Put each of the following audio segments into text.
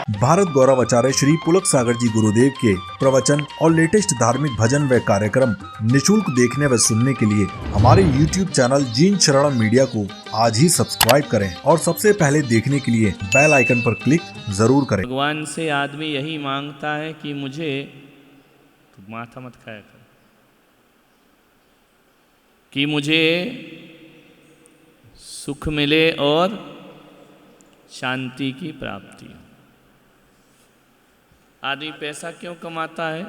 भारत गौरव आचार्य श्री पुलक सागर जी गुरुदेव के प्रवचन और लेटेस्ट धार्मिक भजन व कार्यक्रम निशुल्क देखने व सुनने के लिए हमारे YouTube चैनल जीन शरणम मीडिया को आज ही सब्सक्राइब करें और सबसे पहले देखने के लिए बेल आइकन पर क्लिक जरूर करें। भगवान से आदमी यही मांगता है कि मुझे तो माथा मत खाया कर, कि मुझे सुख मिले और शांति की प्राप्ति हो। आदमी पैसा क्यों कमाता है?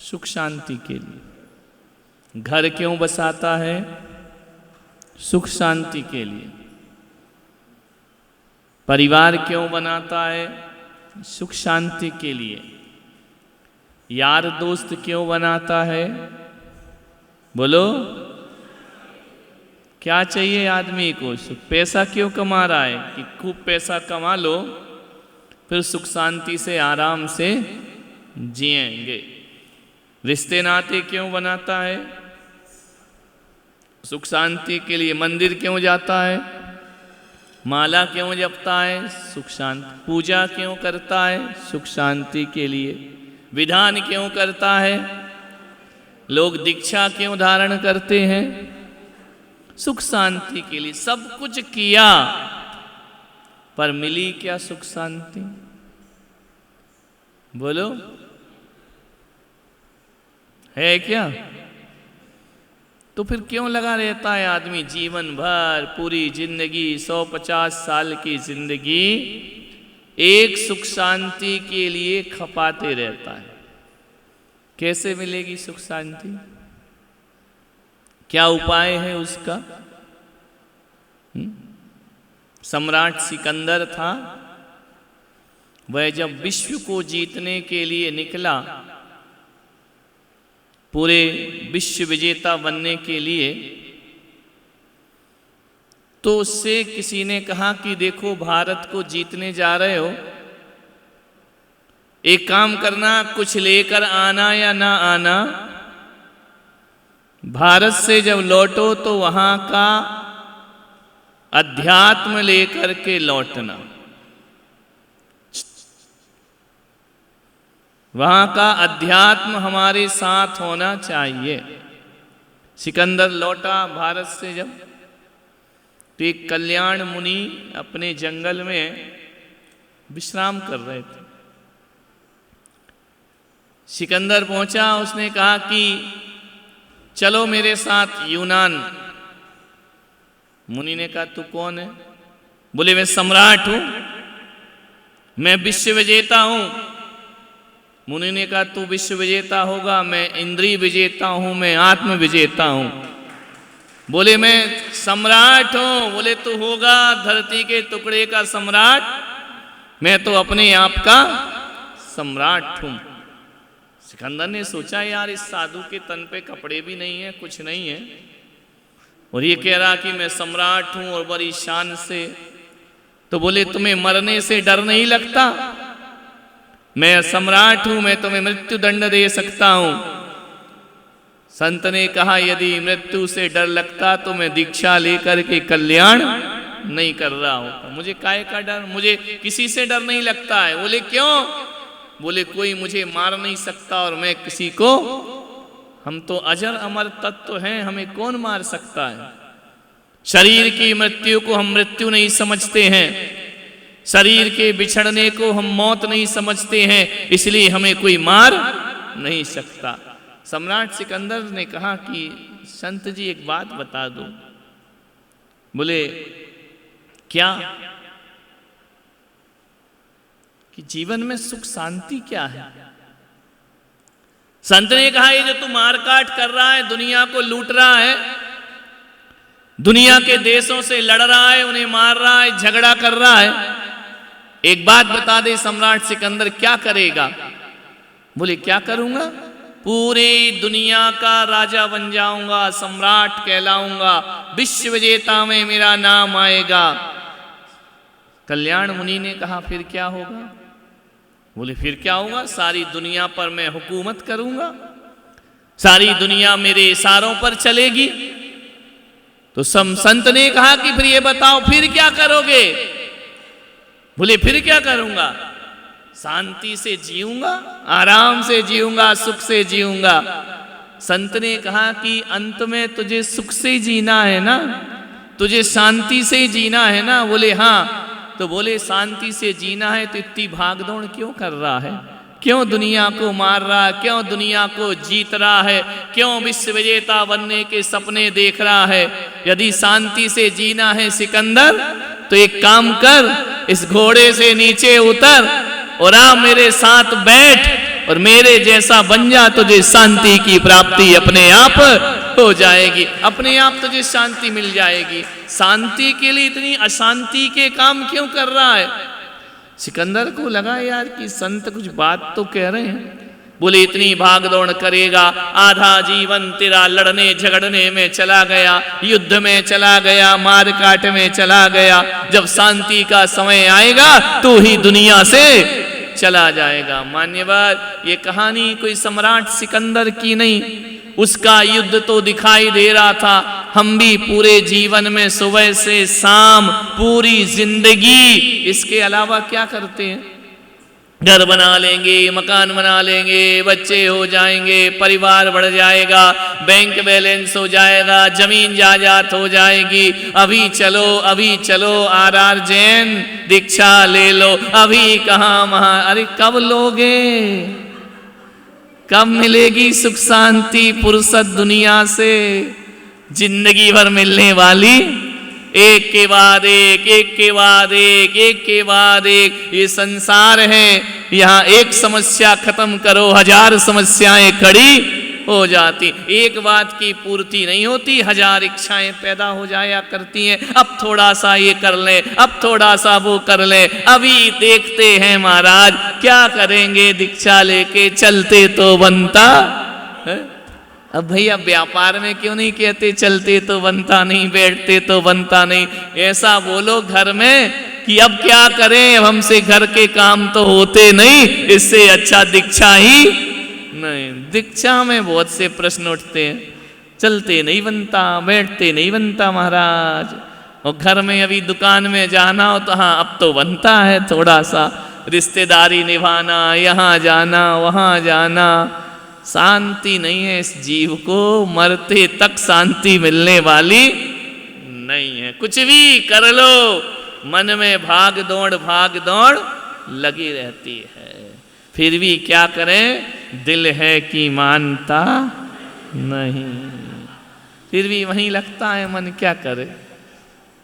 सुख शांति के लिए। घर क्यों बसाता है? सुख शांति के लिए। परिवार क्यों बनाता है? सुख शांति के लिए। यार दोस्त क्यों बनाता है? बोलो, क्या चाहिए आदमी को? सुख। पैसा क्यों कमा रहा है? कि खूब पैसा कमा लो, फिर सुख शांति से आराम से जिएंगे। रिश्ते नाते क्यों बनाता है? सुख शांति के लिए। मंदिर क्यों जाता है? माला क्यों जपता है? सुख शांति। पूजा क्यों करता है? सुख शांति के लिए। विधान क्यों करता है? लोग दीक्षा क्यों धारण करते हैं? सुख शांति के लिए। सब कुछ किया, पर मिली क्या सुख शांति? बोलो, है क्या? तो फिर क्यों लगा रहता है आदमी जीवन भर, पूरी जिंदगी, 150 साल की जिंदगी एक सुख शांति के लिए खपाते रहता है? कैसे मिलेगी सुख शांति? क्या उपाय है उसका? सम्राट सिकंदर था, वह जब विश्व को जीतने के लिए निकला, पूरे विश्व विजेता बनने के लिए, तो उससे किसी ने कहा कि देखो भारत को जीतने जा रहे हो, एक काम करना, कुछ लेकर आना या ना आना, भारत से जब लौटो तो वहां का अध्यात्म लेकर के लौटना। वहां का अध्यात्म हमारे साथ होना चाहिए। सिकंदर लौटा भारत से जब, तो एक कल्याण मुनि अपने जंगल में विश्राम कर रहे थे। सिकंदर पहुंचा, उसने कहा कि चलो मेरे साथ यूनान। मुनि ने कहा तू कौन है? बोले मैं सम्राट हूं, मैं विश्व विजेता हूं। मुनि ने कहा तू विश्व विजेता होगा, मैं इंद्रिय विजेता हूं, मैं आत्म विजेता हूं। बोले मैं सम्राट हूं। बोले तू होगा धरती के टुकड़े का सम्राट, मैं तो अपने आप का सम्राट हूं। सिकंदर ने सोचा यार इस साधु के तन पे कपड़े भी नहीं है, कुछ नहीं है, और ये कह रहा कि मैं सम्राट हूं और बड़ी शान से। तो बोले तुम्हें मरने से डर नहीं लगता? मैं सम्राट हूं, मैं तुम्हें मृत्यु दंड दे सकता हूं। संत ने कहा यदि मृत्यु से डर लगता तो मैं दीक्षा लेकर के कल्याण नहीं कर रहा होता। मुझे काहे का डर? मुझे किसी से डर नहीं लगता है। बोले क्यों? बोले कोई मुझे मार नहीं सकता और मैं किसी को, हम तो अजर अमर तत्व हैं, हमें कौन मार सकता है? शरीर की मृत्यु को हम मृत्यु नहीं समझते हैं, शरीर के बिछड़ने को हम मौत नहीं समझते हैं, इसलिए हमें कोई मार नहीं सकता। सम्राट सिकंदर ने कहा कि संत जी एक बात बता दो। बोले क्या? कि जीवन में सुख शांति क्या है? संत ने कहा ये जो तू मारकाट कर रहा है, दुनिया को लूट रहा है, दुनिया के देशों से लड़ रहा है, उन्हें मार रहा है, झगड़ा कर रहा है, एक बात बता दे सम्राट सिकंदर क्या करेगा? बोले क्या करूंगा? पूरी दुनिया का राजा बन जाऊंगा, सम्राट कहलाऊंगा, विश्व विजेता में मेरा नाम आएगा। कल्याण मुनि ने कहा फिर क्या होगा? बोले फिर क्या होगा? सारी दुनिया पर मैं हुकूमत करूंगा, सारी दुनिया मेरे इशारों पर चलेगी। तो संत ने कहा कि फिर ये बताओ फिर क्या करोगे? बोले फिर क्या करूंगा? शांति से जीऊंगा, आराम से जीऊंगा, सुख से जीऊंगा। संत ने कहा कि अंत में तुझे सुख से जीना है ना, तुझे शांति से जीना है ना? बोले हाँ। तो बोले शांति से जीना है तो इतनी भागदौड़ क्यों कर रहा है, क्यों दुनिया को मार रहा है, क्यों दुनिया को जीत रहा है, क्यों विश्व विजेता बनने के सपने देख रहा है? यदि शांति से जीना है सिकंदर तो एक काम कर, इस घोड़े से नीचे उतर और आ मेरे साथ बैठ और मेरे जैसा बन जा, तुझे शांति की प्राप्ति अपने आप हो जाएगी, अपने आप तुझे शांति मिल जाएगी। शांति के लिए इतनी अशांति के काम क्यों कर रहा है? सिकंदर को लगा यार कि संत कुछ बात तो कह रहे हैं। बोले इतनी भागदौड़ करेगा, आधा जीवन तेरा लड़ने झगड़ने में चला गया, युद्ध में चला गया, मार काट में चला गया। जब शांति का समय आएगा तो ही दुनिया से चला जाएगा। मान्यवर, ये कहानी कोई सम्राट सिकंदर की नहीं, उसका युद्ध तो दिखाई दे रहा था। हम भी पूरे जीवन में सुबह से शाम पूरी जिंदगी इसके अलावा क्या करते हैं? घर बना लेंगे, मकान बना लेंगे, बच्चे हो जाएंगे, परिवार बढ़ जाएगा, बैंक बैलेंस हो जाएगा, जमीन जायदाद हो जाएगी। अभी चलो आर जैन दीक्षा ले लो। अभी कहाँ महा, अरे कब लोगे? कब मिलेगी सुख शांति फुर्सत दुनिया से? जिंदगी भर मिलने वाली एक के बाद एक, एक के बाद एक, एक के बाद एक ये संसार है। यहाँ एक समस्या खत्म करो, 1000 समस्याएं खड़ी हो जाती। एक बात की पूर्ति नहीं होती, 1000 इच्छाएं पैदा हो जाया करती हैं। अब थोड़ा सा ये कर ले, अब थोड़ा सा वो कर ले, अभी देखते हैं महाराज क्या करेंगे, दीक्षा लेके चलते तो बनता है? अब भैया व्यापार में क्यों नहीं कहते चलते तो बनता नहीं, बैठते तो बनता नहीं? ऐसा बोलो घर में कि अब क्या करें, अब हमसे घर के काम तो होते नहीं, इससे अच्छा दीक्षा ही नहीं। दीक्षा में बहुत से प्रश्न उठते हैं, चलते नहीं बनता, बैठते नहीं बनता महाराज। और घर में अभी दुकान में जाना हो तो हाँ अब तो बनता है, थोड़ा सा रिश्तेदारी निभाना, यहाँ जाना वहाँ जाना। शांति नहीं है इस जीव को, मरते तक शांति मिलने वाली नहीं है। कुछ भी कर लो मन में भाग दौड़ लगी रहती है। फिर भी क्या करें, दिल है कि मानता नहीं, फिर भी वहीं लगता है मन, क्या करे?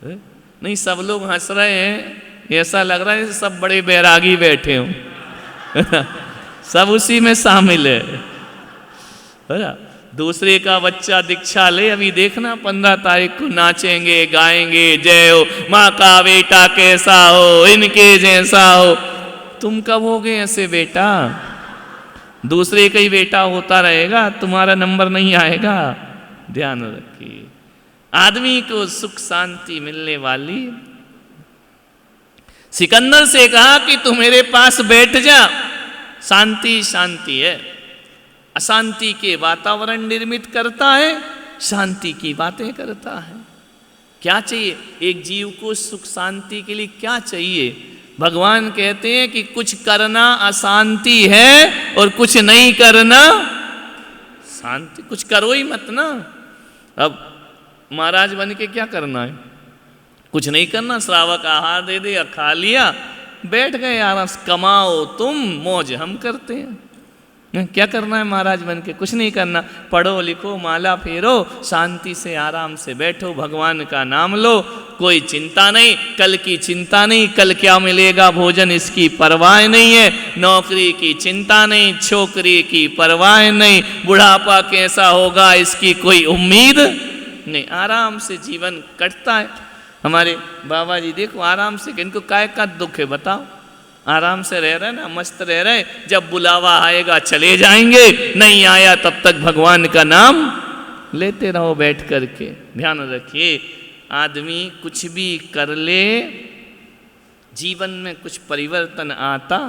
नहीं, सब लोग हंस रहे हैं, ऐसा लग रहा है सब बड़े बैरागी बैठे हों सब उसी में शामिल है। दूसरे का बच्चा दीक्षा ले, अभी देखना 15 तारीख को नाचेंगे गाएंगे, जय हो माँ का बेटा कैसा हो, इनके जैसा हो। तुम कब होगे ऐसे बेटा? दूसरे का ही बेटा होता रहेगा, तुम्हारा नंबर नहीं आएगा। ध्यान रखिए, आदमी को सुख शांति मिलने वाली। सिकंदर से कहा कि तू मेरे पास बैठ जा, शांति शांति है। अशांति के वातावरण निर्मित करता है, शांति की बातें करता है। क्या चाहिए एक जीव को सुख शांति के लिए? क्या चाहिए? भगवान कहते हैं कि कुछ करना अशांति है और कुछ नहीं करना शांति। कुछ करो ही मत ना। अब महाराज बन के क्या करना है? कुछ नहीं करना, श्रावक आहार दे दे, खा लिया, बैठ गए आराम से। कमाओ तुम, मौज हम करते हैं। क्या करना है महाराज बन के? कुछ नहीं करना। पढ़ो लिखो, माला फेरो, शांति से आराम से बैठो, भगवान का नाम लो, कोई चिंता नहीं, कल की चिंता नहीं, कल क्या मिलेगा भोजन इसकी परवाह नहीं है, नौकरी की चिंता नहीं, छोकरी की परवाह नहीं, बुढ़ापा कैसा होगा इसकी कोई उम्मीद नहीं। आराम से जीवन कटता है। हमारे बाबा जी देखो आराम से, इनको काय का दुख है बताओ? आराम से रह रहे ना, मस्त रह रहे। जब बुलावा आएगा चले जाएंगे, नहीं आया तब तक भगवान का नाम लेते रहो बैठ करके। ध्यान रखिए, आदमी कुछ भी कर ले, जीवन में कुछ परिवर्तन आता।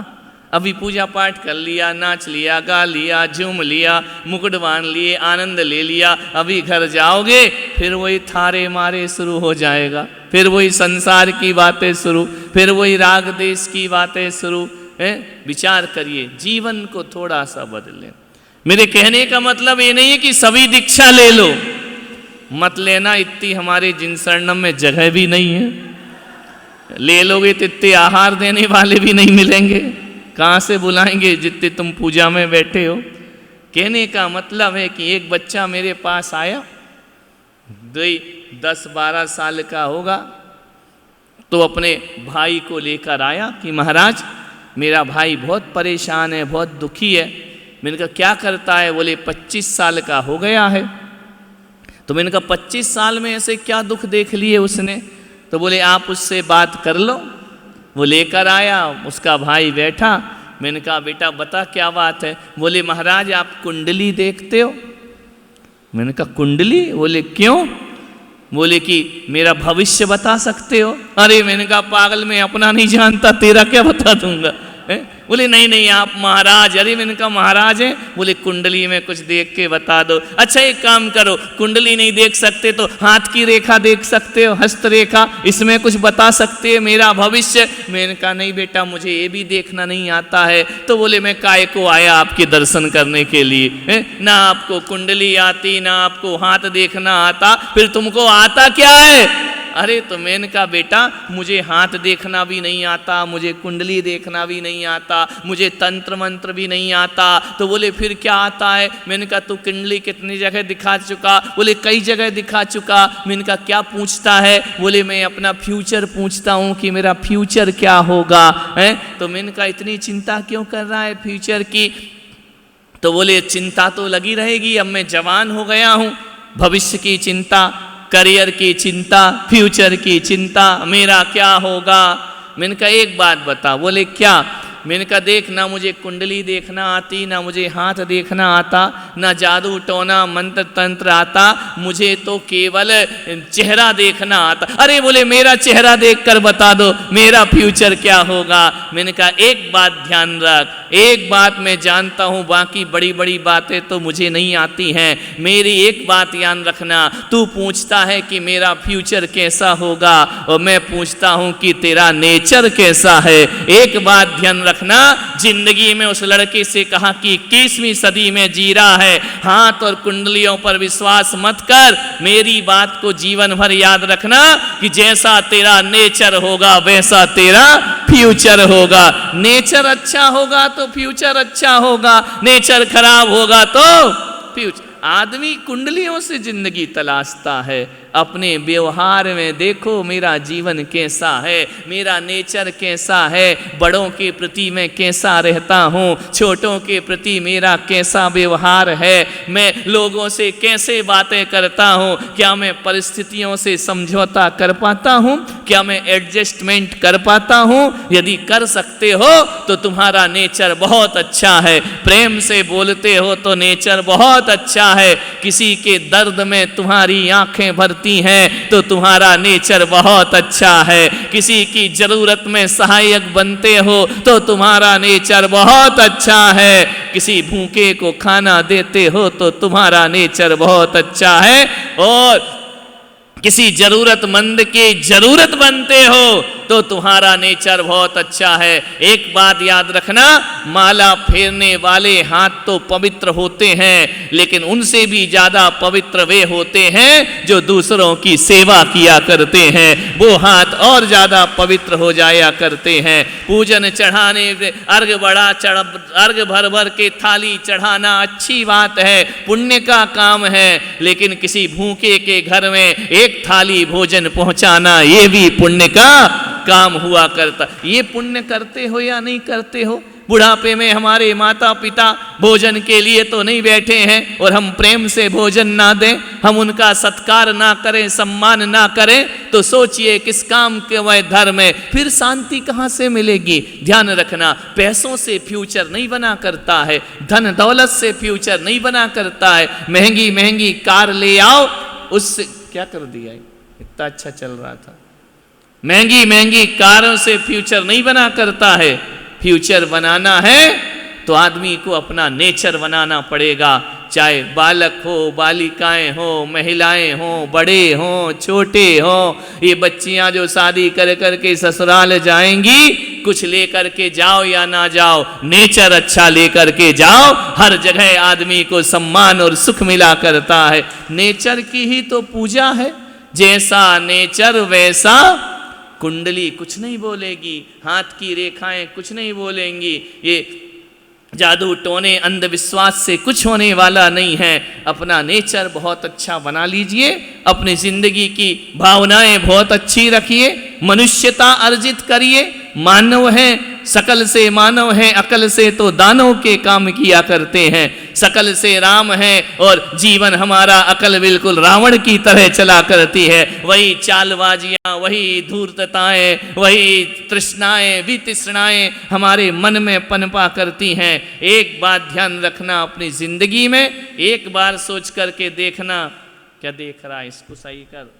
अभी पूजा पाठ कर लिया, नाच लिया, गा लिया, झूम लिया, मुकुट बांध लिए, आनंद ले लिया, अभी घर जाओगे फिर वही थारे मारे शुरू हो जाएगा, फिर वही संसार की बातें शुरू, फिर वही राग देश की बातें शुरू, विचार करिए, जीवन को थोड़ा सा बदलें। मेरे कहने का मतलब ये नहीं है कि सभी दीक्षा ले लो, मत लेना, इतनी हमारे जिन शरणम में जगह भी नहीं है। ले लोगे तो इतने आहार देने वाले भी नहीं मिलेंगे, कहाँ से बुलाएंगे जितने तुम पूजा में बैठे हो। कहने का मतलब है कि एक बच्चा मेरे पास आया, 10-12 साल का होगा, तो अपने भाई को लेकर आया कि महाराज मेरा भाई बहुत परेशान है, बहुत दुखी है। मैंने कहा क्या करता है? बोले 25 साल का हो गया है। तो मैंने कहा 25 साल में ऐसे क्या दुख देख लिए उसने? तो बोले आप उससे बात कर लो। वो लेकर आया, उसका भाई बैठा। मैंने कहा बेटा बता क्या बात है? बोले महाराज आप कुंडली देखते हो। मैंने कहा कुंडली? बोले क्यों? बोले कि मेरा भविष्य बता सकते हो। अरे मैंने कहा पागल, मैं अपना नहीं जानता, तेरा क्या बता दूंगा? बोले नहीं नहीं आप महाराज। अरे मैंने कहा महाराज हैं? बोले कुंडली में कुछ देख के बता दो। अच्छा एक काम करो, कुंडली नहीं देख सकते तो हाथ की रेखा देख सकते हो, हस्त रेखा, इसमें कुछ बता सकते हैं मेरा भविष्य? मैंने कहा नहीं बेटा मुझे ये भी देखना नहीं आता है। तो बोले मैं काय को आया आपके दर्शन करने के लिए? ना आपको कुंडली आती, ना आपको हाथ देखना आता, फिर तुमको आता क्या है? अरे तो मैंने कहा बेटा मुझे हाथ देखना भी नहीं आता, मुझे कुंडली देखना भी नहीं आता, मुझे तंत्र मंत्र भी नहीं आता। तो बोले फिर क्या आता है? मैंने कहा तू कुंडली कितनी जगह दिखा चुका? बोले कई जगह दिखा चुका। मैंने कहा क्या पूछता है? बोले मैं अपना फ्यूचर पूछता हूँ कि मेरा फ्यूचर क्या होगा है। तो मैंने कहा इतनी चिंता क्यों कर रहा है फ्यूचर की? तो बोले चिंता तो लगी रहेगी, अब मैं जवान हो गया हूँ, भविष्य की चिंता, करियर की चिंता, फ्यूचर की चिंता, मेरा क्या होगा। मैंने कहा एक बात बता। बोले क्या? मैंने कहा देख ना मुझे कुंडली देखना आती, ना मुझे हाथ देखना आता, ना जादू टोना मंत्र तंत्र आता, मुझे तो केवल चेहरा देखना आता। अरे बोले मेरा चेहरा देखकर बता दो मेरा फ्यूचर क्या होगा। मैंने कहा एक बात ध्यान रख, एक बात मैं जानता हूँ, बाकी बड़ी बड़ी बातें तो मुझे नहीं आती हैं। मेरी एक बात याद रखना, तू पूछता है कि मेरा फ्यूचर कैसा होगा और मैं पूछता हूँ कि तेरा नेचर कैसा है। एक बात ध्यान रखना, जिंदगी में उस लड़के से कहा कि 21वीं सदी में जी रहा है, हाथ और कुंडलियों पर विश्वास मत कर। मेरी बात को जीवन भर याद रखना कि जैसा तेरा नेचर होगा वैसा तेरा फ्यूचर होगा। नेचर अच्छा होगा तो फ्यूचर अच्छा होगा, नेचर खराब होगा तो फ्यूचर। आदमी कुंडलियों से जिंदगी तलाशता है, अपने व्यवहार में देखो मेरा जीवन कैसा है, मेरा नेचर कैसा है, बड़ों के प्रति मैं कैसा रहता हूँ, छोटों के प्रति मेरा कैसा व्यवहार है, मैं लोगों से कैसे बातें करता हूँ, क्या मैं परिस्थितियों से समझौता कर पाता हूँ, क्या मैं एडजस्टमेंट कर पाता हूँ। यदि कर सकते हो तो तुम्हारा नेचर बहुत अच्छा है, प्रेम से बोलते हो तो नेचर बहुत अच्छा है, किसी के दर्द में तुम्हारी आंखें भरती हैं तो तुम्हारा नेचर बहुत अच्छा है, किसी की जरूरत में सहायक बनते हो तो तुम्हारा नेचर बहुत अच्छा है, किसी भूखे को खाना देते हो तो तुम्हारा नेचर बहुत अच्छा है, और किसी जरूरतमंद की जरूरत बनते हो तो तुम्हारा नेचर बहुत अच्छा है। एक बात याद रखना, माला फेरने वाले हाथ तो पवित्र होते हैं, लेकिन उनसे भी ज्यादा पवित्र वे होते हैं जो दूसरों की सेवा किया करते हैं, वो हाथ और ज्यादा पवित्र हो जाया करते हैं। पूजन चढ़ाने, अर्घ भर भर के थाली चढ़ाना अच्छी बात है, पुण्य का काम है, लेकिन किसी भूखे के घर में एक थाली भोजन पहुंचाना ये भी पुण्य का काम हुआ करता। ये पुण्य करते हो या नहीं करते हो? बुढ़ापे में हमारे माता पिता भोजन के लिए तो नहीं बैठे हैं और हम प्रेम से भोजन ना दें, हम उनका सत्कार ना करें, सम्मान ना करें, तो सोचिए किस काम के वह धर्म है, फिर शांति कहाँ से मिलेगी। ध्यान रखना, पैसों से फ्यूचर नहीं बना करता है, धन दौलत से फ्यूचर नहीं बना करता है। महंगी महंगी कार ले आओ, उससे क्या कर दिया, इतना अच्छा चल रहा था, महंगी महंगी कारों से फ्यूचर नहीं बना करता है। फ्यूचर बनाना है तो आदमी को अपना नेचर बनाना पड़ेगा। चाहे बालक हो, बालिकाएं हो, महिलाएं हो, बड़े हो, छोटे हो, ये बच्चियां जो शादी कर करके ससुराल जाएंगी, कुछ लेकर के जाओ या ना जाओ, नेचर अच्छा लेकर के जाओ, हर जगह आदमी को सम्मान और सुख मिला करता है। नेचर की ही तो पूजा है, जैसा नेचर वैसा कुंडली कुछ नहीं बोलेगी, हाथ की रेखाएं कुछ नहीं बोलेंगी, ये जादू टोने अंधविश्वास से कुछ होने वाला नहीं है। अपना नेचर बहुत अच्छा बना लीजिए, अपनी जिंदगी की भावनाएं बहुत अच्छी रखिए, मनुष्यता अर्जित करिए। मानव है, सकल से मानव है, अकल से तो दानव के काम किया करते हैं। सकल से राम है और जीवन हमारा अकल बिल्कुल रावण की तरह चला करती है। वही चालबाजियां, वही धूर्तताएं, वही तृष्णाएं, वितृष्णाएं हमारे मन में पनपा करती हैं। एक बात ध्यान रखना, अपनी जिंदगी में एक बार सोच करके देखना, क्या देख रहा है, इसको सही कर,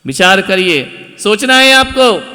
विचार करिए, सोचना है आपको।